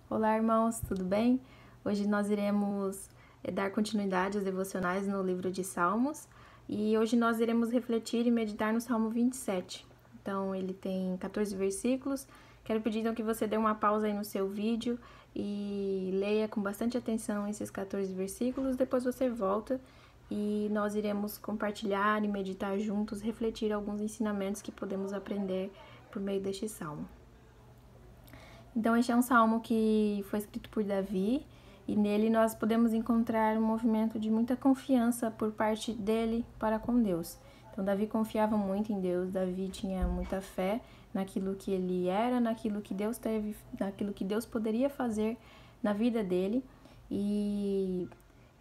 Olá, irmãos, tudo bem? Hoje nós iremos dar continuidade aos devocionais no livro de Salmos e hoje nós iremos refletir e meditar no Salmo 27. Então, ele tem 14 versículos. Quero pedir então que você dê uma pausa aí no seu vídeo e leia com bastante atenção esses 14 versículos. Depois você volta e nós iremos compartilhar e meditar juntos, refletir alguns ensinamentos que podemos aprender por meio deste salmo. Então, este é um salmo que foi escrito por Davi e nele nós podemos encontrar um movimento de muita confiança por parte dele para com Deus. Então, Davi confiava muito em Deus, Davi tinha muita fé naquilo que ele era, naquilo que Deus teve, naquilo que Deus poderia fazer na vida dele. E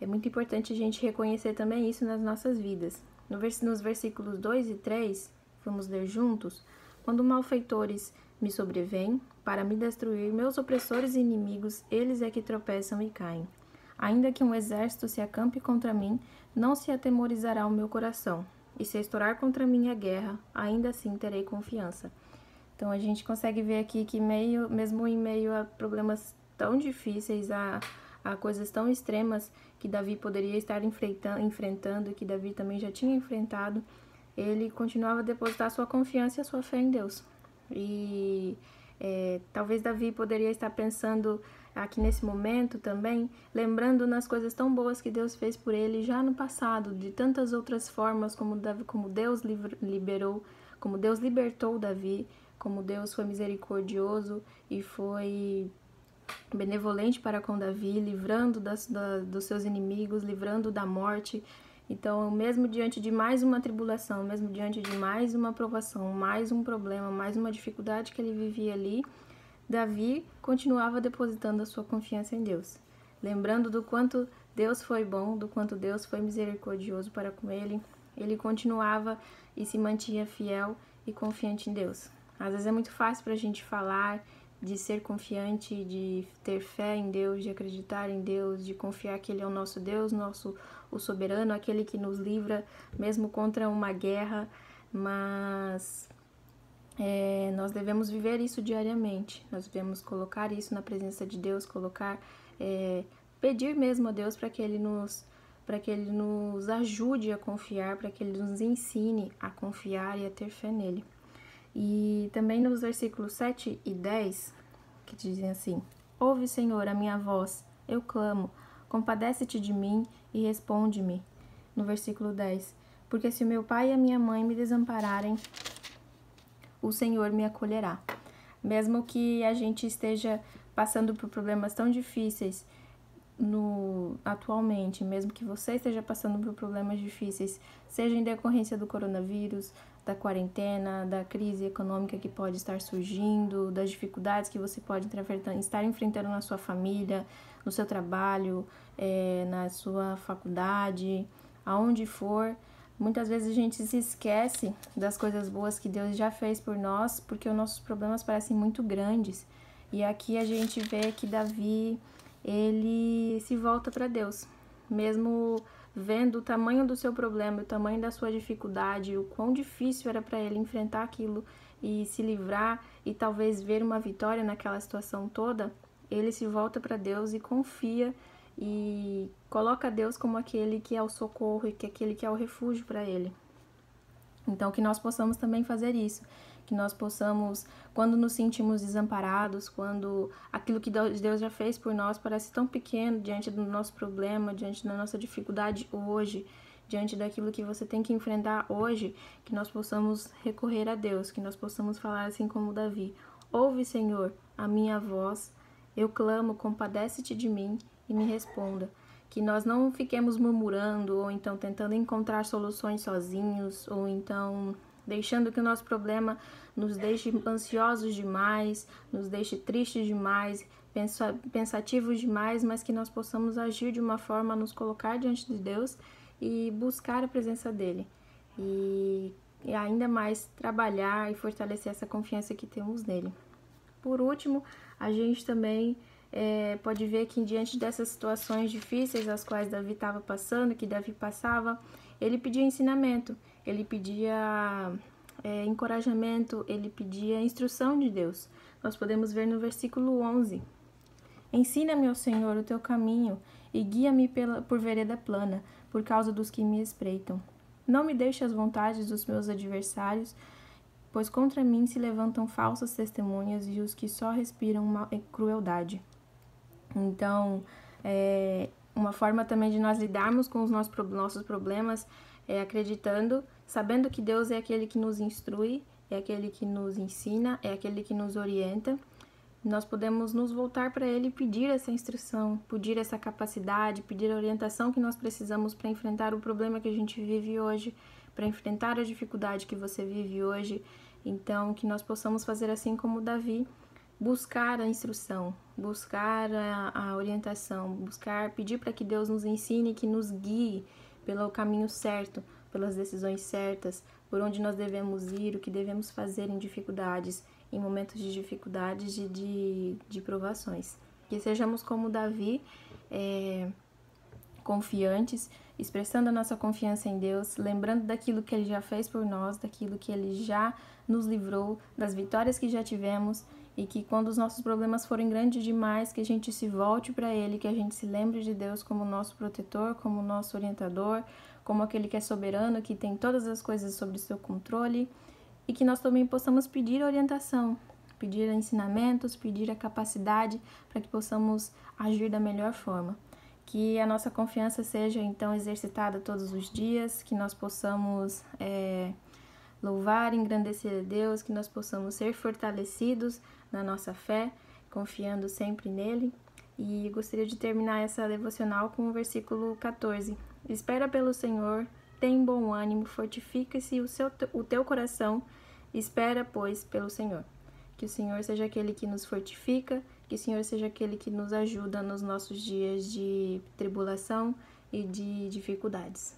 é muito importante a gente reconhecer também isso nas nossas vidas. Nos versículos 2 e 3, vamos ler juntos. Quando malfeitores me sobrevêm para me destruir, meus opressores e inimigos, eles é que tropeçam e caem. Ainda que um exército se acampe contra mim, não se atemorizará o meu coração. E se estourar contra mim a guerra, ainda assim terei confiança. Então a gente consegue ver aqui que mesmo em meio a problemas tão difíceis, a coisas tão extremas que Davi poderia estar enfrentando, que Davi também já tinha enfrentado, ele continuava a depositar sua confiança e a sua fé em Deus. E talvez Davi poderia estar pensando aqui nesse momento também, lembrando nas coisas tão boas que Deus fez por ele já no passado, de tantas outras formas como Deus liberou, como Deus libertou Davi, como Deus foi misericordioso e foi benevolente para com Davi, livrando dos seus inimigos, livrando da morte. Então, mesmo diante de mais uma tribulação, mesmo diante de mais uma provação, mais um problema, mais uma dificuldade que ele vivia ali, Davi continuava depositando a sua confiança em Deus, lembrando do quanto Deus foi bom, do quanto Deus foi misericordioso para com ele. Ele continuava e se mantinha fiel e confiante em Deus. Às vezes é muito fácil para a gente falar de ser confiante, de ter fé em Deus, de acreditar em Deus, de confiar que Ele é o nosso Deus, o soberano, aquele que nos livra mesmo contra uma guerra, mas nós devemos viver isso diariamente, nós devemos colocar isso na presença de Deus, pedir mesmo a Deus para que Ele nos ajude a confiar, para que Ele nos ensine a confiar e a ter fé nele. E também nos versículos 7 e 10, que dizem assim: Ouve, Senhor, a minha voz, eu clamo, compadece-te de mim e responde-me. No versículo 10, porque se o meu pai e a minha mãe me desampararem, o Senhor me acolherá. Mesmo que a gente esteja passando por problemas tão difíceis atualmente, mesmo que você esteja passando por problemas difíceis, seja em decorrência do coronavírus, da quarentena, da crise econômica que pode estar surgindo, das dificuldades que você pode estar enfrentando na sua família, no seu trabalho, na sua faculdade, aonde for, muitas vezes a gente se esquece das coisas boas que Deus já fez por nós, porque os nossos problemas parecem muito grandes. E aqui a gente vê que Davi, ele se volta para Deus, mesmo vendo o tamanho do seu problema, o tamanho da sua dificuldade, o quão difícil era para ele enfrentar aquilo e se livrar e talvez ver uma vitória naquela situação toda. Ele se volta para Deus e confia e coloca Deus como aquele que é o socorro e que aquele que é o refúgio para ele. Então, que nós possamos também fazer isso, que nós possamos, quando nos sentimos desamparados, quando aquilo que Deus já fez por nós parece tão pequeno diante do nosso problema, diante da nossa dificuldade hoje, diante daquilo que você tem que enfrentar hoje, que nós possamos recorrer a Deus, que nós possamos falar assim como Davi: Ouve, Senhor, a minha voz, eu clamo, compadece-te de mim e me responda. Que nós não fiquemos murmurando ou então tentando encontrar soluções sozinhos ou então deixando que o nosso problema nos deixe ansiosos demais, nos deixe tristes demais, pensativos demais, mas que nós possamos agir de uma forma a nos colocar diante de Deus e buscar a presença dele. E ainda mais trabalhar e fortalecer essa confiança que temos nele. Por último, a gente também pode ver que diante dessas situações difíceis as quais Davi estava passando, que Davi passava, ele pedia ensinamento, ele pedia encorajamento, ele pedia instrução de Deus. Nós podemos ver no versículo 11, Ensina-me, ó Senhor, o teu caminho e guia-me por vereda plana, por causa dos que me espreitam. Não me deixe as vontades dos meus adversários, pois contra mim se levantam falsas testemunhas e os que só respiram crueldade. Então, uma forma também de nós lidarmos com os nossos problemas é acreditando, sabendo que Deus é aquele que nos instrui, é aquele que nos ensina, é aquele que nos orienta. Nós podemos nos voltar para Ele e pedir essa instrução, pedir essa capacidade, pedir a orientação que nós precisamos para enfrentar o problema que a gente vive hoje, para enfrentar a dificuldade que você vive hoje. Então, que nós possamos fazer assim como Davi, buscar a instrução, buscar a orientação, pedir para que Deus nos ensine, que nos guie pelo caminho certo, pelas decisões certas, por onde nós devemos ir, o que devemos fazer em dificuldades, em momentos de dificuldades e de provações. Que sejamos como Davi, confiantes, expressando a nossa confiança em Deus, lembrando daquilo que Ele já fez por nós, daquilo que Ele já nos livrou, das vitórias que já tivemos, e que quando os nossos problemas forem grandes demais, que a gente se volte para Ele, que a gente se lembre de Deus como nosso protetor, como nosso orientador, como aquele que é soberano, que tem todas as coisas sob seu controle, e que nós também possamos pedir orientação, pedir ensinamentos, pedir a capacidade para que possamos agir da melhor forma. Que a nossa confiança seja, então, exercitada todos os dias, que nós possamos louvar e engrandecer a Deus, que nós possamos ser fortalecidos na nossa fé, confiando sempre nele. E gostaria de terminar essa devocional com o versículo 14. Espera pelo Senhor, tem bom ânimo, fortifica-se o teu coração, espera, pois, pelo Senhor. Que o Senhor seja aquele que nos fortifica, que o Senhor seja aquele que nos ajuda nos nossos dias de tribulação e de dificuldades.